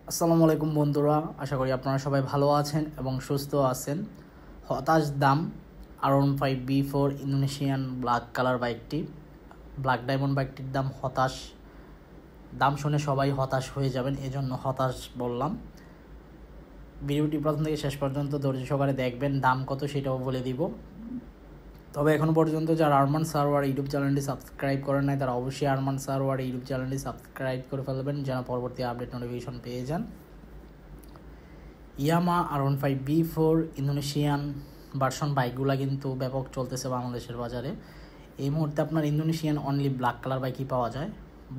আসসালামু আলাইকুম বন্ধুরা, আশা করি আপনারা সবাই ভালো আছেন এবং সুস্থ আছেন। হতাশ দাম R15B4 ইন্দোনেশিয়ান ব্ল্যাক কালার বাইকটি, ব্ল্যাক ডায়মন্ড বাইকটির দাম হতাশ। দাম শুনে সবাই হতাশ হয়ে যাবেন, এজন্য হতাশ বললাম। ভিডিওটি প্রথম থেকে শেষ পর্যন্ত ধৈর্য সহকারে দেখবেন, দাম কত সেটাও বলে দিব। তবে এখনও পর্যন্ত যারা আরমান সারোয়ার ইউটিউব চ্যানেলটি সাবস্ক্রাইব করেন নাই তারা অবশ্যই আরমান সারোয়ার ইউটিউব চ্যানেলটি সাবস্ক্রাইব করে ফেলবেন, যেন পরবর্তী আপডেট নোটিফিকেশন পেয়ে যান। ইয়ামা R15B4 ইন্দোনেশিয়ান ভার্সন বাইকগুলো কিন্তু ব্যাপক চলতেছে বাংলাদেশের বাজারে। এই মুহূর্তে আপনার ইন্দোনেশিয়ান অনলি ব্ল্যাক কালার বাইকই পাওয়া যায়,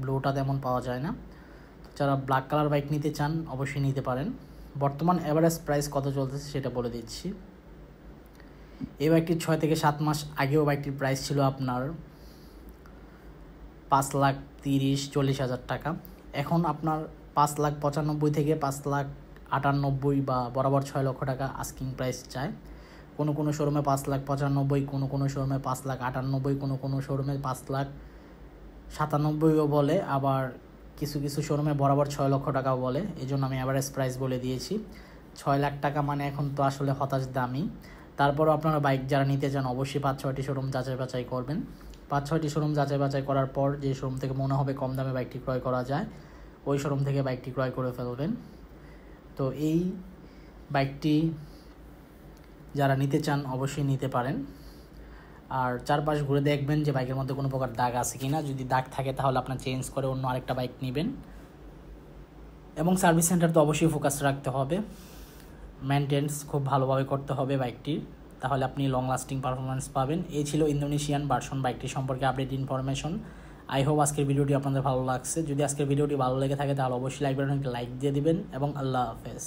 ব্লুটা তেমন পাওয়া যায় না। যারা ব্ল্যাক কালার বাইক নিতে চান অবশ্যই নিতে পারেন। বর্তমান অ্যাভারেজ প্রাইস কত চলতেছে সেটা বলে দিচ্ছি। এই বাইকটির 6 থেকে 7 মাস আগেও বাইকটির প্রাইস ছিল আপনার 5,30,40,000 টাকা। এখন আপনার 5,95,000 থেকে 5,98,000 বা বরাবর 6 লক্ষ টাকা আস্কিং প্রাইস চায়। কোনো শোরুমে 5,95,000, কোনো শোরুমে 5,98,000, কোনো শোরুমে 5,97,000ও বলে, আবার কিছু শোরুমে বরাবর 6 লক্ষ টাকাও বলে। এই জন্য আমি অ্যাভারেজ প্রাইস বলে দিয়েছি। 6 লাখ টাকা মানে এখন তো আসলে হতাশ দামই। তারপরও আপনারা বাইক যারা নিতে চান অবশ্যই 5-6টি শোরুম যাচাই বাছাই করবেন। 5-6টি শোরুম যাচাই বাছাই করার পর যে শোরুম থেকে মনে হবে কম দামে বাইকটি ক্রয় করা যায় ওই শোরুম থেকে বাইকটি ক্রয় করে ফেলবেন। তো এই বাইকটি যারা নিতে চান অবশ্যই নিতে পারেন। আর চারপাশ ঘুরে দেখবেন যে বাইকের মধ্যে কোনো প্রকার দাগ আছে কিনা। যদি দাগ থাকে তাহলে আপনার চেঞ্জ করে অন্য আরেকটা বাইক নেবেন। এবং সার্ভিস সেন্টার তো অবশ্যই ফোকাস রাখতে হবে, মেনটেন্স খুব ভালোভাবে করতে হবে বাইকটির, তাহলে আপনি লং লাস্টিং পারফরমেন্স পাবেন। এই ছিল ইন্দোনেশিয়ান ভার্সন বাইকটি সম্পর্কে আপডেট ইনফরমেশন। আই হোপ আজকের ভিডিওটি আপনাদের ভালো লাগছে। যদি আজকের ভিডিওটি ভালো লেগে থাকে তাহলে অবশ্যই লাইক বাটনে লাইক দিয়ে দিবেন এবং আল্লাহ হাফেজ।